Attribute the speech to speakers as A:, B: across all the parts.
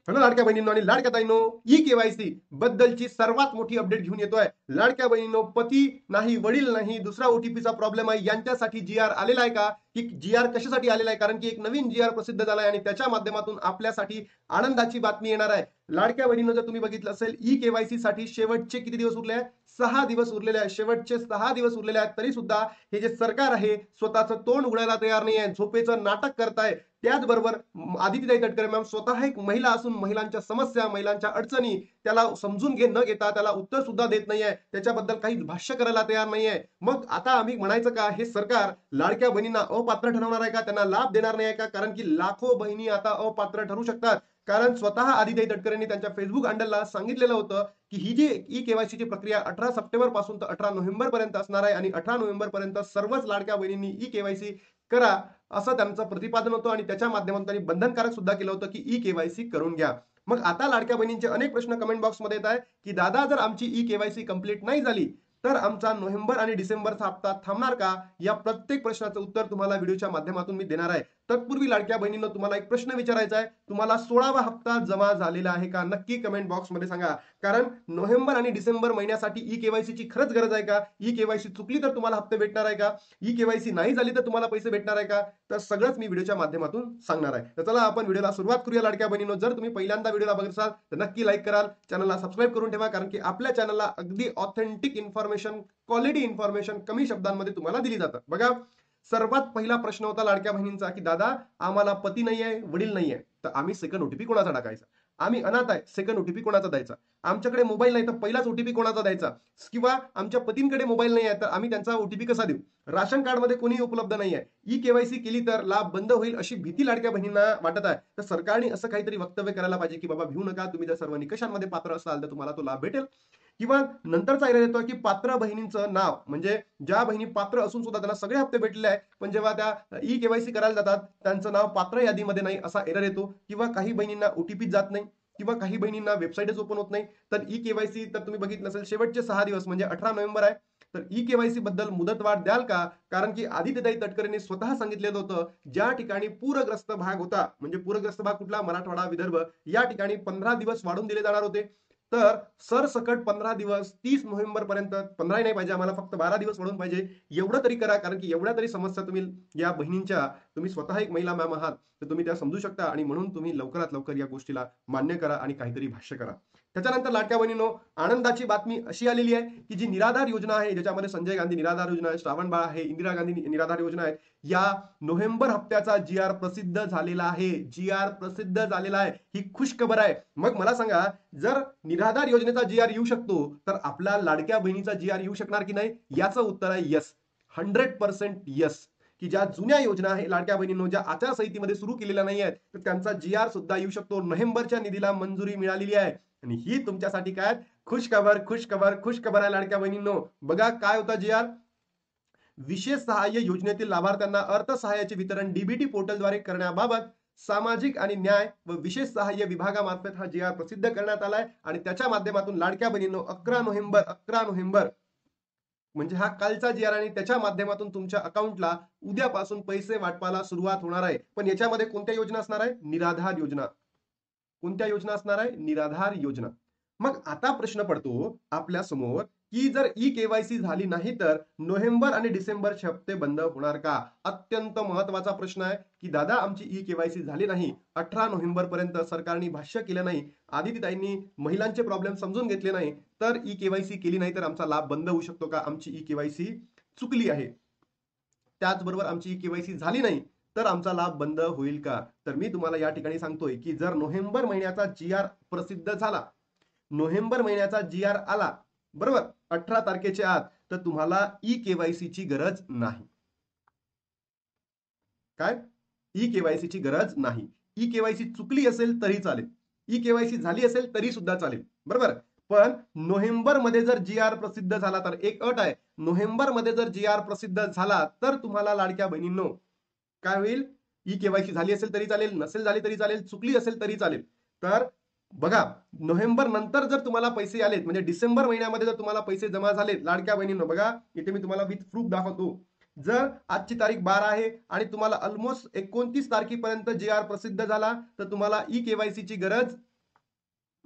A: Hello लाडक्या बहिणींनो आणि लाडक्या ताईंनो, ई केवायसी बद्दलची सर्वात मोठी अपडेट घेऊन येतोय. लाडक्या बहिणींनो, पती नाही, वडील नाही, दुसरा ओटीपीचा प्रॉब्लेम आहे, यांच्यासाठी जी आर आलेला आहे का? की जी आर कशासाठी आलेला आहे? कारण की एक नवीन जी आर प्रसिद्ध झाला आहे आणि त्याच्या माध्यमातून आपल्यासाठी आनंदाची बातमी येणार आहे. लाडक्या बहिणींनो, जर तुम्ही बघितलं असेल, ई केवायसी साठी शेवटचे किती दिवस उरले आहेत? 6 दिवस उरलेले आहेत. शेवटचे 6 दिवस उरलेले आहेत. तरी सुद्धा हे जे सरकार आहे, स्वतःचं तोंड उघडायला तयार नाही आहे, झोपेचं नाटक करताय. त्याचबरोबर आदित्यताई तटकरे मॅम स्वतः एक महिला असून महिलांच्या समस्या, महिलांच्या अडचणी त्याला समजून न घेता त्याला उत्तर सुद्धा देत नाहीये, त्याच्याबद्दल काही भाष्य करायला तयार नाहीये. मग आता आम्ही म्हणायचं का, हे सरकार लाडक्या बहिणींना अपात्र ठरवणार आहे का? त्यांना लाभ देणार नाही का? कारण की लाखो बहिणी आता अपात्र ठरू शकतात. कारण स्वतः आदित्यताई तटकरेंनी त्यांच्या फेसबुक हँडलला सांगितलेलं होतं की ही जी ई केवायसीची प्रक्रिया 18 सप्टेंबर पासून तर 18 नोव्हेंबर पर्यंत असणार आहे आणि 18 नोव्हेंबर पर्यंत सर्वच लाडक्या बहिणींनी ई केवायसी करा, असं त्यांचं प्रतिपादन होतं आणि त्याच्या माध्यमातून त्यांनी बंधनकारक सुद्धा केलं होतं की ई केवायसी करून घ्या. मग आता लाडक्या बहिणींचे अनेक प्रश्न कमेंट बॉक्समध्ये येत आहे की दादा, जर आमची ई केवायसी कंप्लीट नाही झाली तर आमचा नोव्हेंबर आणि डिसेंबरचा हप्ता थांबणार का? या प्रत्येक प्रश्नाचं उत्तर तुम्हाला व्हिडिओच्या माध्यमातून मी देणार आहे. तत्पूर्वी लाडक्या बहिणींनो, तुम्हाला एक प्रश्न विचारायचा आहे. तुम्हाला 16वा हप्ता जमा झालेला आहे का? नक्की कमेंट बॉक्समध्ये सांगा. कारण नोव्हेंबर आणि डिसेंबर महिन्यासाठी ई केवायसीची खरंच गरज आहे का? ई केवायसी चुकली तर तुम्हाला हप्ते भेटणार आहे का? ई केवायसी नाही झाली तर तुम्हाला पैसे भेटणार आहे का? तर सगळंच मी व्हिडिओच्या माध्यमातून सांगणार आहे. तर चला आपण व्हिडिओला सुरुवात करूया. लाडक्या बहिणींनो, जर तुम्ही पहिल्यांदा व्हिडिओला बघत असाल तर नक्की लाईक कराल, चॅनलला सबस्क्राईब करून ठेवा. कारण की आपल्या चॅनलला अगदी ऑथेंटिक इन्फॉर्मेशन, क्वालिटी इन्फॉर्मेशन कमी शब्दांमध्ये तुम्हाला दिली जातात. बघा, सर्वात पहिला प्रश्न होता लाडक्या बहिणींचा की दादा, आम्हाला पती नाही आहे, वडील नाही आहे, तर आम्ही सेकंड ओटीपी कोणाचा टाकायचा? आम्ही अनाथ आहे, सेकंड ओटीपी कोणाचा द्यायचा? आमच्याकडे मोबाईल नाही तर पहिलाच ओटीपी कोणाचा द्यायचा? किंवा आमच्या पतींकडे मोबाईल नाही आहे तर आम्ही त्यांचा ओटीपी कसा देऊ? राशन कार्ड मध्ये कोणी उपलब्ध नाही आहे, ई केवायसी केली तर लाभ बंद होईल अशी भीती लाडक्या बहिणींना वाटत आहे. तर सरकारने असं काहीतरी वक्तव्य करायला पाहिजे की बाबा भिऊ नका, तुम्ही जर सर्व निकषांमध्ये पात्र असाल तर तुम्हाला तो लाभ भेटेल. किंवा नंतरचा एरर येतो की पात्र बहिणींचं नाव, म्हणजे ज्या बहिणी पात्र असून सुद्धा त्यांना सगळे हप्ते भेटले आहे, पण जेव्हा त्या ई केवायसी करायला जातात त्यांचं नाव पात्र यादीमध्ये नाही, असा एरर येतो. किंवा काही बहिणींना ओटीपी जात नाही, किंवा काही बहिणींना वेबसाईटच ओपन होत नाही. तर ई केवायसी तर तुम्ही बघितलं असेल, शेवटचे 6 दिवस म्हणजे 18 नोव्हेंबर आहे, तर ई केवायसी बद्दल मुदतवाढ द्याल का? कारण की आदित्यताई तटकरेंनी स्वतः सांगितलेलं होतं, ज्या ठिकाणी पूरग्रस्त भाग होता, म्हणजे पूरग्रस्त भाग कुठला? मराठवाडा, विदर्भ, या ठिकाणी 15 दिवस वाढून दिले जाणार होते. तर सरसकट 15 दिवस, 30 नोव्हेंबर पर्यंत, 15 नाही पाहिजे आम्हाला, फक्त 12 दिवस वाढून पाहिजे. एवढं तरी करा, कारण की एवढ्या तरी समस्या तुम्ही या बहिणींच्या, तुम्ही स्वतः एक महिला मॅम आहात, तर तुम्ही त्या समजू शकता आणि म्हणून तुम्ही लवकरात लवकर या गोष्टीला मान्य करा आणि काहीतरी भाष्य करा. त्याच्यानंतर लाडक्या बहिणींनो, आनंदाची बातमी अशी आलेली आहे की जी निराधार योजना आहे, ज्याच्यामध्ये संजय गांधी निराधार योजना आहे, श्रावण बाळ आहे, इंदिरा गांधी निराधार योजना आहे, या नोव्हेंबर हप्त्याचा जी आर प्रसिद्ध झालेला आहे. जी आर प्रसिद्ध झालेला आहे, ही खुश खबर आहे. मग मला सांगा, जर निराधार योजनेचा जी आर येऊ शकतो तर आपला लाडक्या बहिणीचा जी आर येऊ शकणार की नाही? याचं उत्तर आहे यस, 100% यस. की ज्या जुन्या योजना आहे लाडक्या बहिणींनो, ज्या आचारसंहितेमध्ये सुरू केलेल्या नाही आहेत, तर त्यांचा जी आर सुद्धा येऊ शकतो. नोव्हेंबरच्या निधीला मंजुरी मिळालेली आहे आणि ही तुमच्यासाठी काय खुश खबर, खुश खबर, खुश खबर आहे लाडक्या बहिणींनो. बघा काय होता जी आर. विशेष सहाय्य योजनेतील लाभार्थ्यांना अर्थसहाय्याचे वितरण डीबीटी पोर्टलद्वारे करण्याबाबत सामाजिक आणि न्याय व विशेष सहाय्य विभागामार्फत हा जी आर प्रसिद्ध करण्यात आलाय आणि त्याच्या माध्यमातून लाडक्या बहिणींनो 11 नोव्हेंबर म्हणजे हा कालचा जी आर आणि त्याच्या माध्यमातून तुमच्या अकाउंटला उद्यापासून पैसे वाटपाला सुरुवात होणार आहे. पण याच्यामध्ये कोणत्या योजना असणार आहे? निराधार योजना. कोणत्या योजना असणार आहे? निराधार योजना. मग आता प्रश्न पडतो आपल्या समोर की जर ई केवायसी झाली नाही तर नोव्हेंबर आणि डिसेंबरचे हप्ते बंद होणार का? अत्यंत महत्वाचा प्रश्न आहे की दादा, आमची ई केवायसी झाली नाही, 18 नोव्हेंबर पर्यंत सरकारने भाष्य केलं नाही, आदित्यताईंनी महिलांचे प्रॉब्लेम समजून घेतले नाही, तर ई केवायसी केली नाही तर आमचा लाभ बंद होऊ शकतो का? आमची ई केवायसी चुकली आहे. त्याचबरोबर आमची ई केवायसी झाली नाही तर आमचा लाभ बंद होईल का? तर मी तुम्हाला या ठिकाणी सांगतोय की जर नोव्हेंबर महिन्याचा जी आर प्रसिद्ध झाला, नोव्हेंबर महिन्याचा जी आर आला, बरोबर, 18 तारखेच्या आत, तर तुम्हाला ई केवायसी ची गरज नाही. काय? ई केवायसी ची गरज नाही. ई केवायसी चुकली असेल तरी चालेल, ई केवायसी झाली असेल तरी सुद्धा चालेल, बरोबर. पण नोव्हेंबर मध्ये जर जी आर प्रसिद्ध झाला तर एक अट आहे, नोव्हेंबर मध्ये जर जी आर प्रसिद्ध झाला तर तुम्हाला लाडक्या बहिणींनो काय होईल? ई केवायसी झाली असेल तरी चालेल, नसेल झाली तरी चालेल, चुकली असेल तरी चालेल. तर बघा, नोव्हेंबर नंतर जर तुम्हाला पैसे आलेत, म्हणजे डिसेंबर महिन्यामध्ये जर तुम्हाला पैसे जमा झालेत लाडक्या बहिणींनो, बघा इथे मी तुम्हाला विथ प्रूफ दाखवतो. जर आजची तारीख 12 आहे आणि तुम्हाला ऑलमोस्ट 29 तारखेपर्यंत जी आर प्रसिद्ध झाला तर तुम्हाला ई केवायसी ची गरज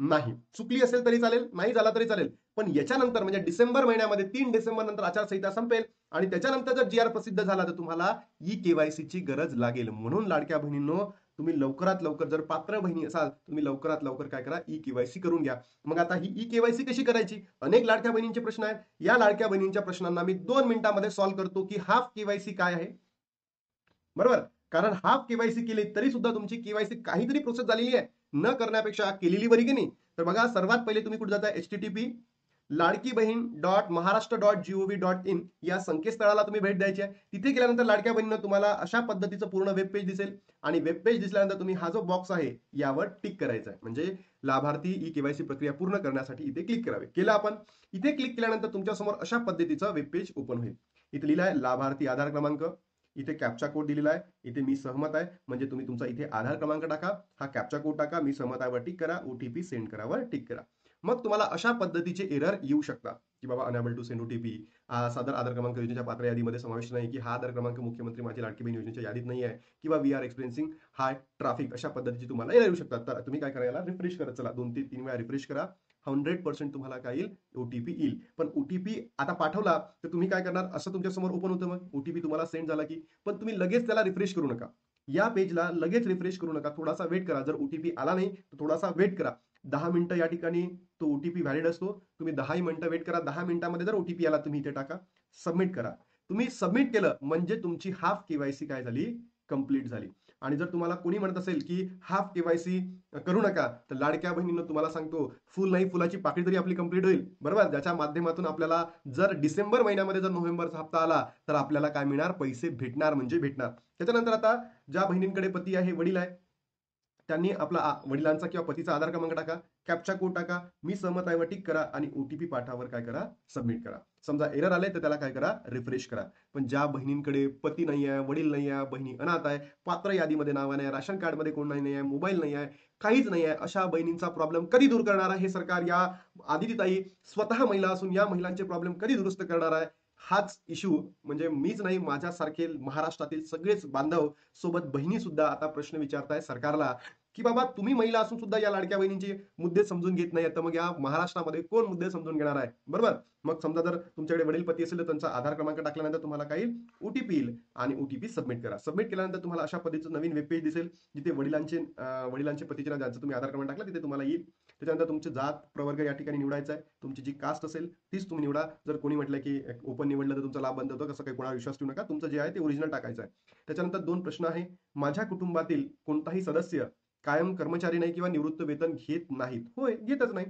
A: नाही. चुकली असेल तरी चालेल, नाही झाला तरी चालेल. पण याच्यानंतर म्हणजे डिसेंबर महिन्यामध्ये 3 डिसेंबर नंतर आचारसंहिता संपेल आणि त्याच्यानंतर जर जी प्रसिद्ध झाला तर तुम्हाला ई केवायसीची गरज लागेल. म्हणून लाडक्या बहिणींनो, तुम्ही लवकरात लवकर, जर पात्र बहिणी असाल तुम्ही लवकरात लवकर काय करा, ई केवायसी करून घ्या. मग आता ही ई केवायसी कशी करायची? अनेक लाडक्या बहिणींचे प्रश्न आहेत. या लाडक्या बहिणींच्या प्रश्नांना मी 2 मिनिटांमध्ये सॉल्व्ह करतो की हाफ केवायसी काय आहे. बरोबर, कारण हाफ केवायसी केली तरी सुद्धा तुमची केवायसी काहीतरी प्रोसेस झालेली आहे, न करण्यापेक्षा केलेली बरी की नाही. तर बघा, सर्वात पहिले तुम्ही कुठे जाता, HTTP लाडकी बहीण .महाराष्ट्र.gov.in या संकेतस्थळाला तुम्ही भेट द्यायची आहे. तिथे गेल्यानंतर लाडक्या बहिणीनं तुम्हाला अशा पद्धतीचं पूर्ण वेब पेज दिसेल आणि वेब पेज दिसल्यानंतर तुम्ही हा जो बॉक्स आहे यावर टिक करायचा आहे. म्हणजे लाभार्थी ई केवायसी प्रक्रिया पूर्ण करण्यासाठी इथे क्लिक करावे. केलं आपण. इथे क्लिक केल्यानंतर तुमच्यासमोर अशा पद्धतीचं वेब पेज ओपन होईल. इथे लिहिलं आहे लाभार्थी आधार क्रमांक, इथे कॅप्चा कोड दिलेला आहे, इथे मी सहमत आहे म्हणजे तुम्ही तुमचा इथे आधार क्रमांक टाका, हा कॅप्चा कोड टाका, मी सहमत आहे वर टिक करा, ओटीपी सेंड करावर टिक करा. मग तुम्हाला अशा पद्धतीचे एरर येऊ शकतात की बाबा अनेबल टू सेंड ओटीपी, सादर आधार क्रमांक योजनेच्या पात्र यादीमध्ये समाविष्ट नाही, की हा आधार क्रमांक मुख्यमंत्री माझी लाडकी बहीण योजनेच्या यादीत नाही आहे, किंवा we are experiencing high traffic, अशा पद्धतीची तुम्हाला एरर येऊ शकतात. तर तुम्ही काय करायला, रिफ्रेश करत चला, 2 ते 3 वेळा रिफ्रेश करा. 100% तुम्हाला काय येईल, ओटीपी येईल. पण ओटीपी आता पाठवला तर तुम्ही काय करणार, असं तुमच्या समोर ओपन होतं. मग ओटीपी तुम्हाला सेंड झाला की, पण तुम्ही लगेच त्याला रिफ्रेश करू नका. या पेजला लगेच रिफ्रेश करू नका, थोडासा वेट करा. जर ओटीपी आला नाही तर थोडासा वेट करा. 10 मिनिटं या ठिकाणी तो ओटीपी व्हॅलिड असतो. तुम्ही 10 मिनिटं वेट करा. 10 मिनिटांमध्ये जर ओटीपी आला तुम्ही इथे टाका, सबमिट करा. तुम्ही सबमिट केलं म्हणजे तुमची हाफ केवायसी काय झाली, कंप्लीट झाली. आणि जर तुम्हाला कोणी म्हणत असेल की हाफ केवायसी करू नका, तर लाडक्या बहिणींनो तुम्हाला सांगतो, फुल नाही फुलाची पाकळी तरी आपली कंप्लीट होईल. बरोबर, ज्याच्या माध्यमातून आपल्याला जर डिसेंबर महिन्यामध्ये जर नोव्हेंबरचा हप्ता आला तर आपल्याला काय मिळणार, पैसे भेटणार म्हणजे भेटणार. त्याच्यानंतर आता ज्या बहिणींकडे पती आहे, वडील आहे, त्यांनी आपला वडिलांचा किंवा पतीचा आधार क्रमांक टाका, कॅप्चा कोड टाका, मी सहमत आहे वर टिक करा आणि ओटीपी पाठावर काय करा, सबमिट करा. समजा एरर आले तर त्याला काय करा, रिफ्रेश करा. पण ज्या बहिणींकडे पती नाही आहे, वडील नाही आहे, बहिणी अनाथ आहे, पात्र यादीमध्ये नाव नाही, राशन कार्डमध्ये कोण नाही आहे, मोबाईल नाही आहे, काहीच नाही आहे, अशा बहिणींचा प्रॉब्लेम कधी दूर करणार आहे हे सरकार? या आदितीताई स्वतः महिला असून या महिलांचे प्रॉब्लेम कधी दुरुस्त करणार आहे? हाच इश्यू, म्हणजे मीच नाही, माझ्यासारखे महाराष्ट्रातील सगळेच बांधव सोबत बहिणी सुद्धा आता प्रश्न विचारताय सरकारला की बाबा तुम्ही महिला असून सुद्धा या लाडक्या बहिणींचे मुद्दे समजून घेत नाही, तर मग या महाराष्ट्रामध्ये कोण मुद्दे समजून घेणार आहे? बरोबर. मग समजा जर तुमच्याकडे वडील पती असेल तर त्यांचा आधार क्रमांक टाकल्यानंतर तुम्हाला काय येईल, ओटीपी येईल आणि ओटीपी सबमिट करा. सबमिट केल्यानंतर तुम्हाला अशा पद्धतीचं नवीन वेब पेज दिसेल, जिथे वडिलांचे पतीचे नाव, ज्यांचं तुम्ही आधार क्रमांक टाकला तिथे तुम्हाला येईल. त्याच्यानंतर तुमचे जात प्रवर्ग या ठिकाणी निवडायचा आहे, तुमची जी कास्ट असेल तीच तुम्ही निवडा. जर कोणी म्हटलं की ओपन निवडलं तर तुमचा लाभ बंद होतो, कसं काही कोणावर विश्वास ठेवू नका, तुमचं जे आहे ते ओरिजिनल टाकायचं आहे. त्याच्यानंतर 2 प्रश्न आहे, माझ्या कुटुंबातील कोणताही सदस्य कायम कर्मचारी नाही किंवा निवृत्त वेतन घेत नाहीत. होय, घेतच नाही.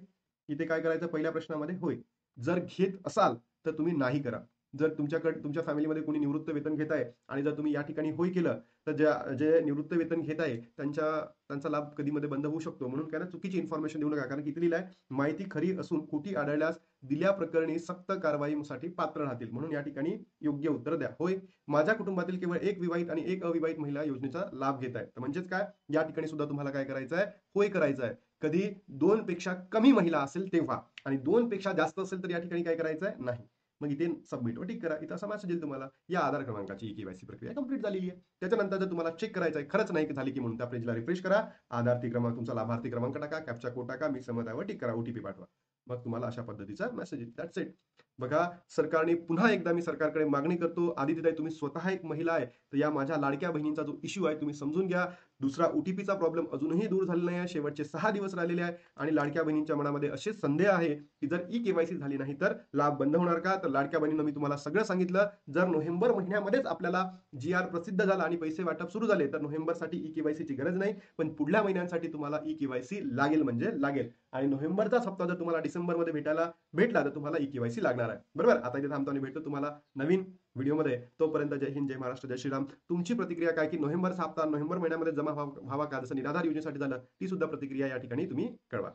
A: इथे काय करायचं, पहिल्या प्रश्नामध्ये होय. जर घेत असाल तर तुम्ही नाही करा. जर तुमच्या फॅमिलीमध्ये कोणी निवृत्त वेतन घेत आहे आणि जर तुम्ही या ठिकाणी होय केलं तर जे निवृत्त वेतन घेत आहे त्यांचा लाभ कधीमध्ये बंद होऊ शकतो. म्हणून काय ना, चुकीची इन्फॉर्मेशन देऊ नका. कारण किती लिहिलं आहे, माहिती खरी असून खोटी आढळल्यास दिल्या प्रकरणी सक्त कारवाईसाठी पात्र राहतील. म्हणून या ठिकाणी योग्य उत्तर द्या. होय, माझ्या कुटुंबातील केवळ एक विवाहित आणि एक अविवाहित महिला योजनेचा लाभ घेत आहे. तर म्हणजेच काय, या ठिकाणी सुद्धा तुम्हाला काय करायचं आहे, होय करायचं आहे. कधी 2 पेक्षा कमी महिला असेल तेव्हा, आणि 2 पेक्षा जास्त असेल तर या ठिकाणी काय करायचं आहे, नाही. मग इथे सबमिट वर टिक करा. इथं असा मेसेज येईल तुम्हाला, या आधार क्रमांकाची ई केवायसी प्रक्रिया कंप्लीट झालेली आहे. त्याच्यानंतर जर तुम्हाला चेक करायचं आहे खरंच नाही झाली की म्हणून, त्या पेजला रिफ्रेश करा, आधार क्रमांक, तुमचा लाभार्थी क्रमांक टाका, कॅप्चा कोड टाका, मी सहमत आहे वर टिक करा, ओटीपी पाठवा. मग तुम्हाला अशा पद्धतीचा मेसेज येईल. That's it. बघा, सरकारने पुन्हा एकदा मी सरकारकडे मागणी करतो, आदितीताई तुम्ही स्वतः एक महिला आहे, तर या माझ्या लाडक्या बहिणींचा जो इश्यू आहे तुम्ही समजून घ्या. दुसरा ओटीपीचा प्रॉब्लेम अजूनही दूर झाला नाही आहे, शेवटचे 6 दिवस राहिलेले आहे आणि लाडक्या बहिणींच्या मनामध्ये असे संदेह आहे की जर ई केवायसी झाली नाही तर लाभ बंद होणार का? तर लाडक्या बहिणींना मी तुम्हाला सगळं सांगितलं. जर नोव्हेंबर महिन्यामध्येच आपल्याला GR प्रसिद्ध झाला आणि पैसे वाटप सुरू झाले तर नोव्हेंबरसाठी ई केवायसीची गरज नाही, पण पुढल्या महिन्यांसाठी तुम्हाला ई केवायसी लागेल म्हणजे लागेल. आणि नोव्हेंबरचाच हप्ता जर तुम्हाला डिसेंबरमध्ये भेटला तर तुम्हाला ई केवायसी लागणार आहे. बरोबर. आता इथे थांबतो आणि भेटतो तुम्हाला नवीन व्हिडिओमध्ये. तोपर्यंत जय हिंद, जय महाराष्ट्र, जय श्रीराम. तुमची प्रतिक्रिया काय, की नोव्हेंबरचा हप्ता नोव्हेंबर महिन्यामध्ये जमा व्हावा का, जसं निराधार योजनेसाठी झालं, ती सुद्धा प्रतिक्रिया या ठिकाणी तुम्ही कळवा.